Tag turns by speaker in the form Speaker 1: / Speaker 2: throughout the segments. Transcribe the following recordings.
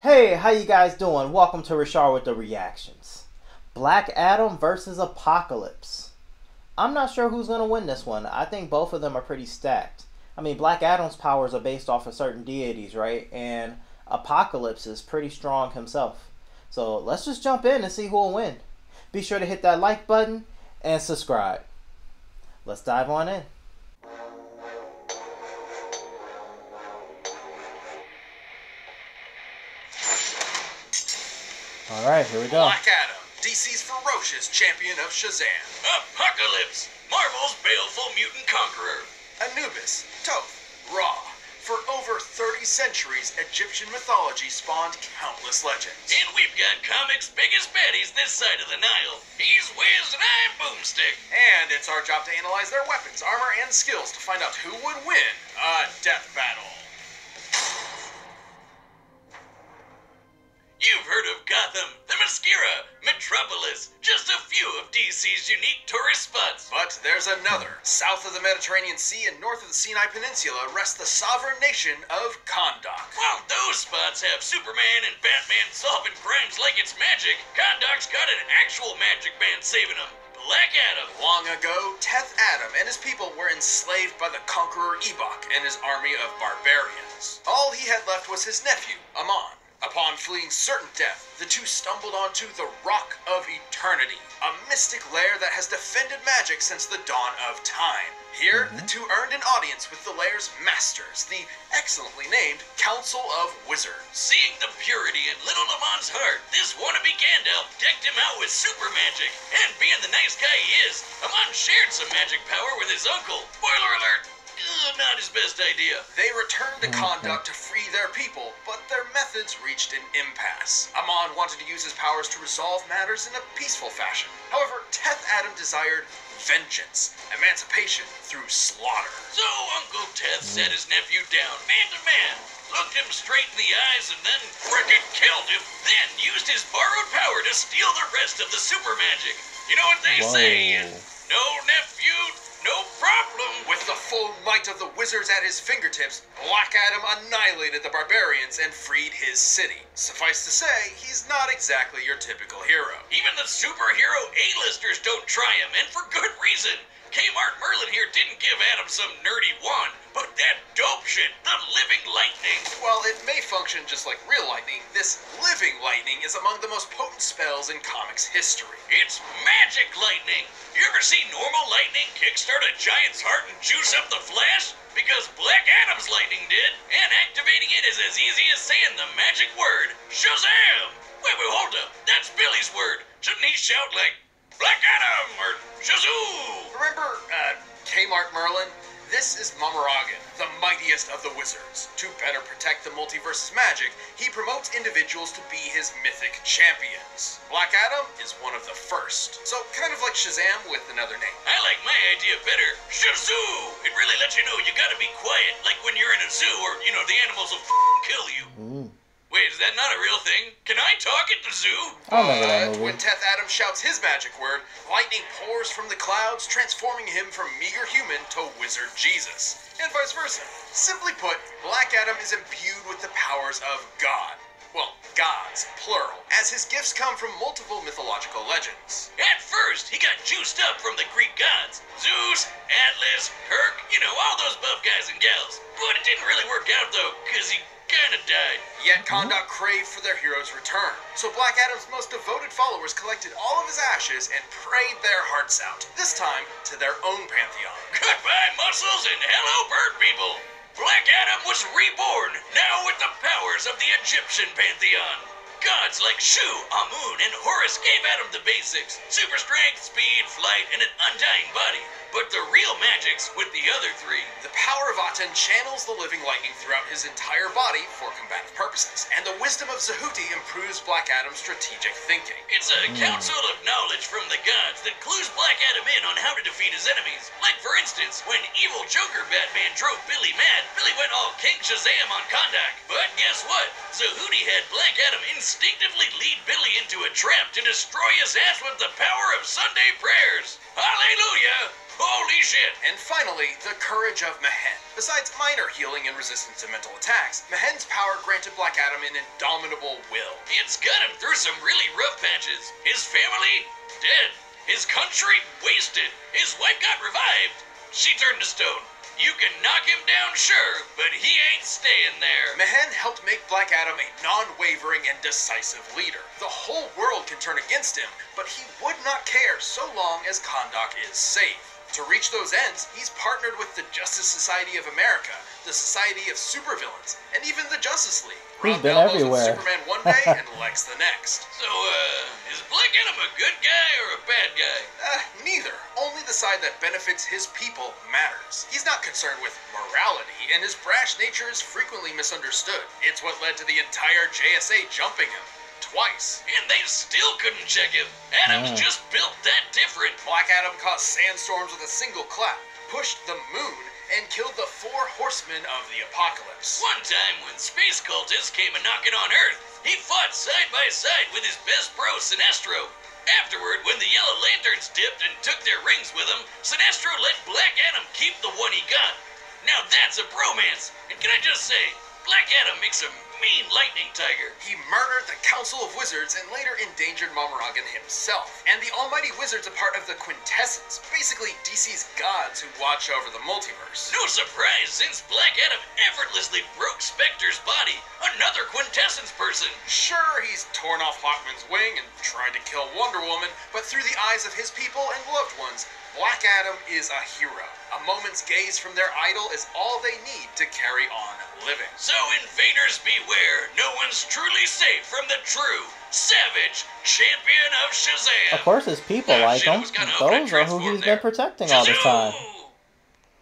Speaker 1: Hey, how you guys doing? Welcome to Richar with the reactions. Black Adam versus Apocalypse. I'm not sure who's going to win this one. I think both of them are pretty stacked. I mean, Black Adam's powers are based off of certain deities, right? And Apocalypse is pretty strong himself. So let's just jump in and see who will win. Be sure to hit that like button and subscribe. Let's dive on in. Alright, here we go.
Speaker 2: Black Adam, DC's ferocious champion of Shazam.
Speaker 3: Apocalypse, Marvel's baleful mutant conqueror.
Speaker 2: Anubis, Thoth, Ra. For over 30 centuries, Egyptian mythology spawned countless legends.
Speaker 3: And we've got comics big as baddies this side of the Nile. He's Wiz and I'm Boomstick.
Speaker 2: And it's our job to analyze their weapons, armor, and skills to find out who would win a death battle.
Speaker 3: You've heard of Gotham, the Mascara, Metropolis, just a few of DC's unique tourist spots.
Speaker 2: But there's another. South of the Mediterranean Sea and north of the Sinai Peninsula rests the sovereign nation of Kahndaq.
Speaker 3: While those spots have Superman and Batman solving crimes like it's magic, Kahndaq's got an actual magic man saving them. Black Adam.
Speaker 2: Long ago, Teth Adam and his people were enslaved by the conqueror Ebok and his army of barbarians. All he had left was his nephew, Amon. Upon fleeing certain death, the two stumbled onto the Rock of Eternity, a mystic lair that has defended magic since the dawn of time. Here, the two earned an audience with the lair's masters, the excellently named Council of Wizards.
Speaker 3: Seeing the purity in little Lamon's heart, this wannabe Gandalf decked him out with super magic. And being the nice guy he is, Amon shared some magic power with his uncle. Spoiler alert! Not his best idea.
Speaker 2: They returned to Kahndaq to free their people, but their methods reached an impasse. Amon wanted to use his powers to resolve matters in a peaceful fashion. However, Teth Adam desired vengeance, emancipation through slaughter.
Speaker 3: So Uncle Teth sat his nephew down, man to man, looked him straight in the eyes, and then frickin' killed him. Then used his borrowed power to steal the rest of the super magic. You know what they say? No nephew, no problem.
Speaker 2: With the full might of the wizards at his fingertips, Black Adam annihilated the barbarians and freed his city. Suffice to say, he's not exactly your typical hero.
Speaker 3: Even the superhero A-listers don't try him, and for good reason. Kmart Merlin here didn't give Adam some nerdy wand, but that dope shit, the living lightning.
Speaker 2: While it may function just like real lightning, this living lightning is among the most potent spells in comics history.
Speaker 3: It's magic lightning. You ever see normal lightning kickstart a giant's heart and juice up the Flash? Because Black Adam's lightning did, and activating it is as easy as saying the magic word, Shazam! Wait, hold up, that's Billy's word. Shouldn't he shout like, Black Adam, or Shazoo?
Speaker 2: Remember, Kmart Merlin? This is Mamaragan, the mightiest of the wizards. To better protect the multiverse's magic, he promotes individuals to be his mythic champions. Black Adam is one of the first, so kind of like Shazam with another name.
Speaker 3: I like my idea better. Shazoo! It really lets you know you gotta be quiet, like when you're in a zoo or, the animals will kill you. Wait, is that not a real thing? Can I talk at the zoo?
Speaker 2: But when Teth Adam shouts his magic word, lightning pours from the clouds, transforming him from meager human to Wizard Jesus, and vice versa. Simply put, Black Adam is imbued with the powers of God. Well, gods, plural, as his gifts come from multiple mythological legends.
Speaker 3: At first, he got juiced up from the Greek gods. Zeus, Atlas, Herc, all those buff guys and gals. But it didn't really work out, though, because he kinda died.
Speaker 2: Yet Kahndaq craved for their hero's return. So Black Adam's most devoted followers collected all of his ashes and prayed their hearts out, this time to their own pantheon.
Speaker 3: Goodbye, muscles, and hello, bird people. Black Adam was reborn, now with the powers of the Egyptian pantheon. Gods like Shu, Amun, and Horus gave Adam the basics. Super strength, speed, flight, and an undying body. But the real magic's with the other three.
Speaker 2: The power of Aten channels the living lightning throughout his entire body for combative purposes, and the wisdom of Zehuti improves Black Adam's strategic thinking.
Speaker 3: It's a council of knowledge from the gods that clues Black Adam in on how to defeat his enemies. Like, for instance, when evil Joker Batman drove Billy mad, Billy went all King Shazam on Kahndaq. But guess what? Zehuti had Black Adam instinctively lead Billy into a trap to destroy his ass with the power of Sunday prayers. Hallelujah! Holy shit!
Speaker 2: And finally, the courage of Mehen. Besides minor healing and resistance to mental attacks, Mehen's power granted Black Adam an indomitable will.
Speaker 3: It's got him through some really rough patches. His family, dead. His country, wasted. His wife got revived. She turned to stone. You can knock him down, sure, but he ain't staying there.
Speaker 2: Mehen helped make Black Adam a non-wavering and decisive leader. The whole world can turn against him, but he would not care so long as Kahndaq is safe. To reach those ends, he's partnered with the Justice Society of America, the Society of Supervillains, and even the Justice League.
Speaker 1: He's
Speaker 2: Rubbed
Speaker 1: been
Speaker 2: elbows
Speaker 1: everywhere.
Speaker 2: with Superman one day and Lex the next.
Speaker 3: So, is Black Adam a good guy or a bad guy?
Speaker 2: Neither. Only the side that benefits his people matters. He's not concerned with morality, and his brash nature is frequently misunderstood. It's what led to the entire JSA jumping him. Twice.
Speaker 3: And they still couldn't check him. Adam's just built that different.
Speaker 2: Black Adam caused sandstorms with a single clap, pushed the moon, and killed the 4 horsemen of the apocalypse.
Speaker 3: One time when space cultists came a-knocking on Earth, he fought side by side with his best bro, Sinestro. Afterward, when the Yellow Lanterns dipped and took their rings with them, Sinestro let Black Adam keep the one he got. Now that's a bromance. And can I just say, Black Adam makes a mean lightning tiger.
Speaker 2: He murdered the Council of Wizards and later endangered Momorgan himself. And the Almighty Wizards are part of the Quintessence, basically DC's gods who watch over the multiverse.
Speaker 3: No surprise, since Black Adam effortlessly broke Spectre's body, another Quintessence person.
Speaker 2: Sure, he's torn off Hawkman's wing and tried to kill Wonder Woman, but through the eyes of his people and loved ones, Black Adam is a hero. A moment's gaze from their idol is all they need to carry on living.
Speaker 3: So invaders beware, no one's truly safe from the true, savage champion of Shazam.
Speaker 1: Of course his people like him. Those are who he's been protecting all this time.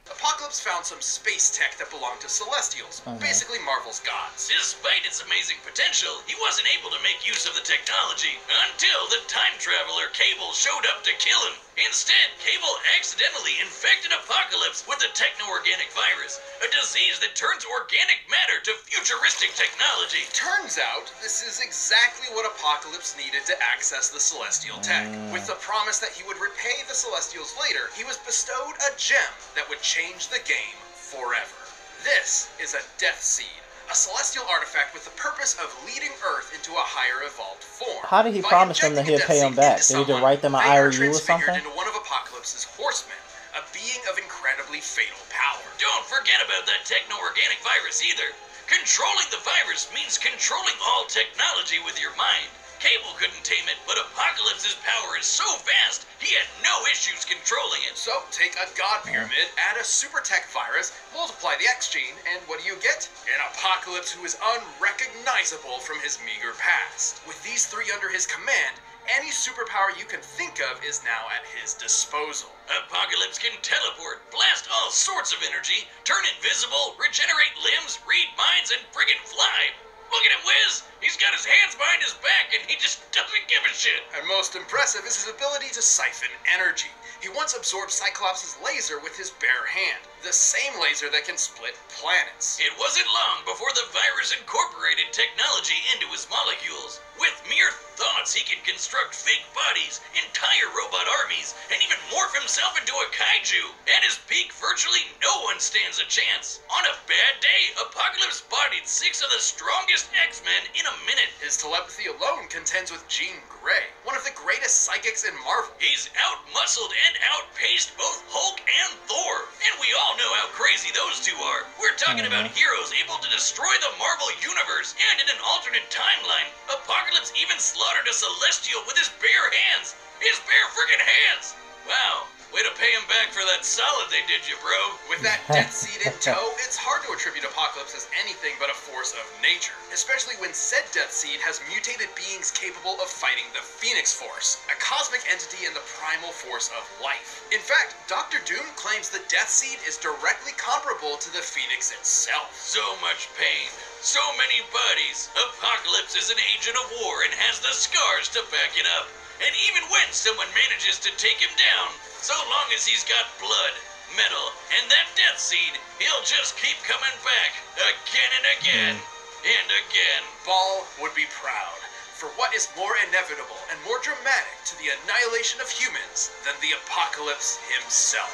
Speaker 2: Apocalypse found some space tech that belonged to Celestials, basically Marvel's gods.
Speaker 3: Despite its amazing potential, he wasn't able to make use of the technology until the time traveler Cable showed up to kill him. Instead, Cable accidentally infected Apocalypse with a techno-organic virus, a disease that turns organic matter to futuristic technology.
Speaker 2: Turns out, this is exactly what Apocalypse needed to access the Celestial tech. With the promise that he would repay the Celestials later, he was bestowed a gem that would change the game forever. This is a Death Seed, a celestial artifact with the purpose of leading Earth into a higher evolved form.
Speaker 1: How did he promise them that he'd pay them back? Did he just write them an IOU or something?
Speaker 2: Into one of Apocalypse's horsemen, a being of incredibly fatal power.
Speaker 3: Don't forget about that techno-organic virus either. Controlling the virus means controlling all technology with your mind. Cable couldn't tame it, but Apocalypse's power is so vast, he had no issues controlling it.
Speaker 2: So, take a god pyramid, add a super tech virus, multiply the X gene, and what do you get? An Apocalypse who is unrecognizable from his meager past. With these 3 under his command, any superpower you can think of is now at his disposal.
Speaker 3: Apocalypse can teleport, blast all sorts of energy, turn invisible, regenerate limbs, read minds, and friggin' fly. Look at him whiz! He's got his hands behind his back and he just doesn't give a shit.
Speaker 2: And most impressive is his ability to siphon energy. He once absorbed Cyclops' laser with his bare hand, the same laser that can split planets.
Speaker 3: It wasn't long before the virus incorporated technology into his molecules. With mere thoughts, he can construct fake bodies, entire robot armies, and even morph himself into a kaiju. At his peak, virtually no one stands a chance. On a bad day, Apocalypse bodied 6 of the strongest X-Men in a minute.
Speaker 2: His telepathy alone contends with Jean Grey, one of the greatest psychics in Marvel.
Speaker 3: He's out-muscled and out-paced both Hulk and Thor. And we all know how crazy those two are. We're talking about heroes able to destroy the Marvel Universe, and in an alternate timeline, Apocalypse even slaughtered a Celestial with his bare hands. His bare friggin' hands! Wow, way to pay him back for that solid they did you, bro.
Speaker 2: With that Death Seed in tow, it's hard to attribute Apocalypse as anything but a force of nature, especially when said Death Seed has mutated beings capable of fighting the Phoenix Force, a cosmic entity and the primal force of life. In fact, Dr. Doom claims the Death Seed is directly comparable to the Phoenix itself.
Speaker 3: So much pain, so many bodies. Apocalypse is an agent of war and has the scars to back it up. And even when someone manages to take him down, so long as he's got blood, metal, and that Death Seed, he'll just keep coming back again and again and again.
Speaker 2: Ball would be proud. For what is more inevitable and more dramatic to the annihilation of humans than the apocalypse himself?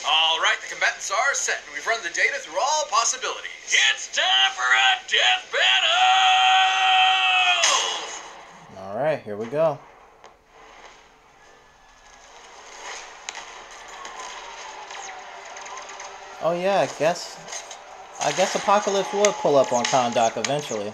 Speaker 2: Alright, the combatants are set, and we've run the data through all possibilities.
Speaker 3: It's time for a death battle!
Speaker 1: Alright, here we go. Oh yeah, I guess Apocalypse would pull up on Kahndaq eventually.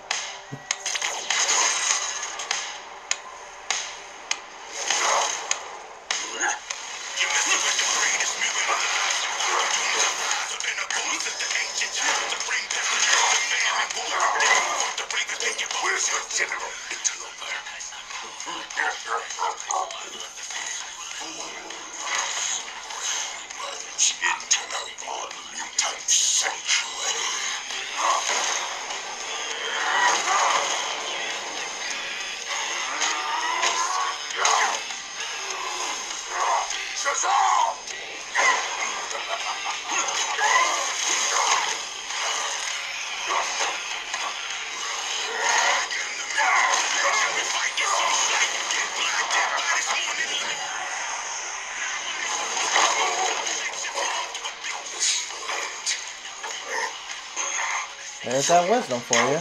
Speaker 1: There's that wisdom for you.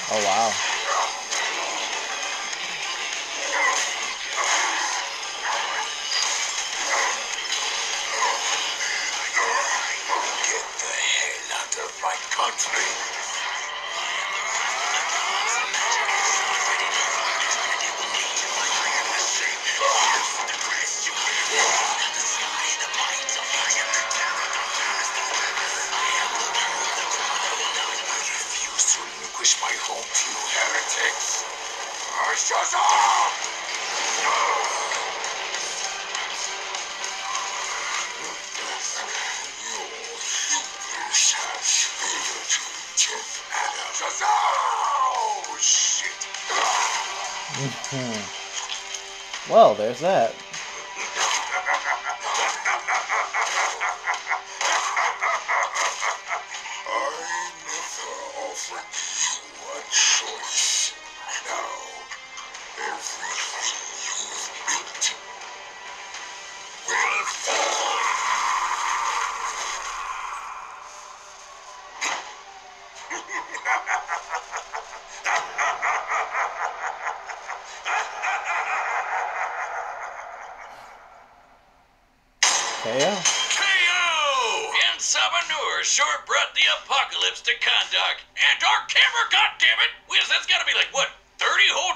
Speaker 1: Oh wow.
Speaker 3: Get the hell out of my country! My home to you heretics! Shazam! Your hubris has failed to death, Adam. Shazam! Oh, shit!
Speaker 1: Well, there's that. KO.
Speaker 3: And Sabanur sure brought the apocalypse to Kahndaq. And our camera, goddammit! Whiz, that's gotta be like, what, $30 whole?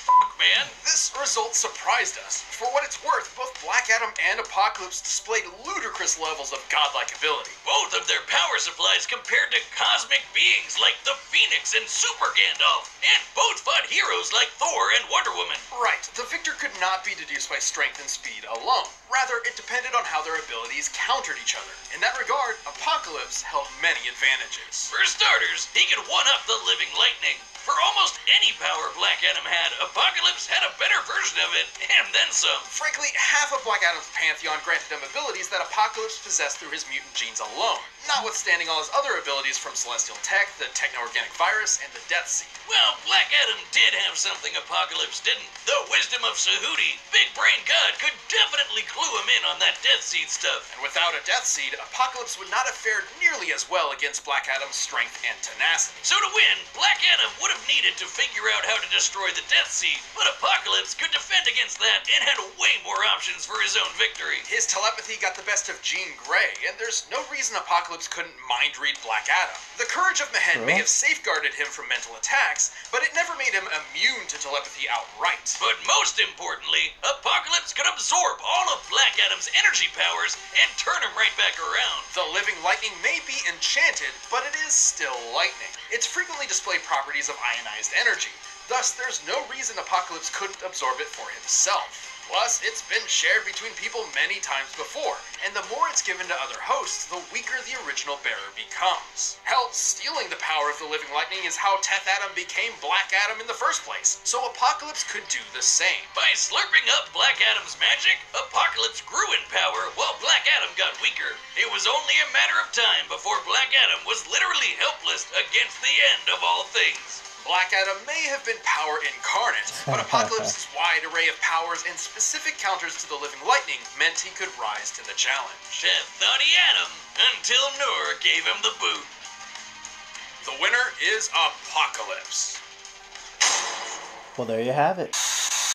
Speaker 3: Fuck, man.
Speaker 2: This result surprised us. For what it's worth, both Black Adam and Apocalypse displayed ludicrous levels of godlike ability.
Speaker 3: Both of their power supplies compared to cosmic beings like the Phoenix and Super Gandalf. And both fought heroes like Thor and Wonder Woman.
Speaker 2: Right, the victor could not be deduced by strength and speed alone. Rather, it depended on how their abilities countered each other. In that regard, Apocalypse held many advantages.
Speaker 3: For starters, he could one-up the living lightning. For almost any power Black Adam had, Apocalypse had a better version of it, and then some.
Speaker 2: Frankly, half of Black Adam's pantheon granted him abilities that Apocalypse possessed through his mutant genes alone, notwithstanding all his other abilities from Celestial Tech, the Techno-Organic Virus, and the Death Seed.
Speaker 3: Well, Black Adam did have something Apocalypse didn't. The wisdom of Sahuti, Big Brain God, could definitely clue him in on that Death Seed stuff.
Speaker 2: And without a Death Seed, Apocalypse would not have fared nearly as well against Black Adam's strength and tenacity.
Speaker 3: So to win, Black Adam would would have needed to figure out how to destroy the Death Seed, but Apocalypse could defend against that and had way more options for his own victory.
Speaker 2: His telepathy got the best of Jean Grey, and there's no reason Apocalypse couldn't mind-read Black Adam. The courage of Mehen may have safeguarded him from mental attacks, but it never made him immune to telepathy outright.
Speaker 3: But most importantly, Apocalypse could absorb all of Black Adam's energy powers and turn him right back around.
Speaker 2: The living lightning may be enchanted, but it is still lightning. Its frequently displayed properties of ionized energy. Thus, there's no reason Apocalypse couldn't absorb it for himself. Plus, it's been shared between people many times before, and the more it's given to other hosts, the weaker the original bearer becomes. Hell, stealing the power of the living lightning is how Teth Adam became Black Adam in the first place, so Apocalypse could do the same.
Speaker 3: By slurping up Black Adam's magic, Apocalypse grew in power while Black Adam got weaker. It was only a matter of time before Black Adam was literally helpless against the end of all things.
Speaker 2: Black Adam may have been power incarnate, but Apocalypse's wide array of powers and specific counters to the living lightning meant he could rise to the challenge.
Speaker 3: Teth thought he had him, until Nora gave him the boot.
Speaker 2: The winner is Apocalypse.
Speaker 1: Well, there you have it.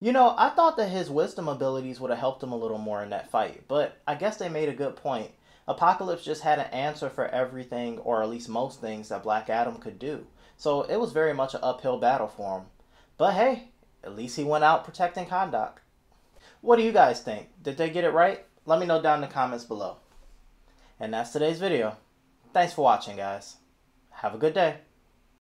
Speaker 1: You know, I thought that his wisdom abilities would have helped him a little more in that fight, but I guess they made a good point. Apocalypse just had an answer for everything, or at least most things, that Black Adam could do. So it was very much an uphill battle for him. But hey, at least he went out protecting Kahndaq. What do you guys think? Did they get it right? Let me know down in the comments below. And that's today's video. Thanks for watching, guys. Have a good day.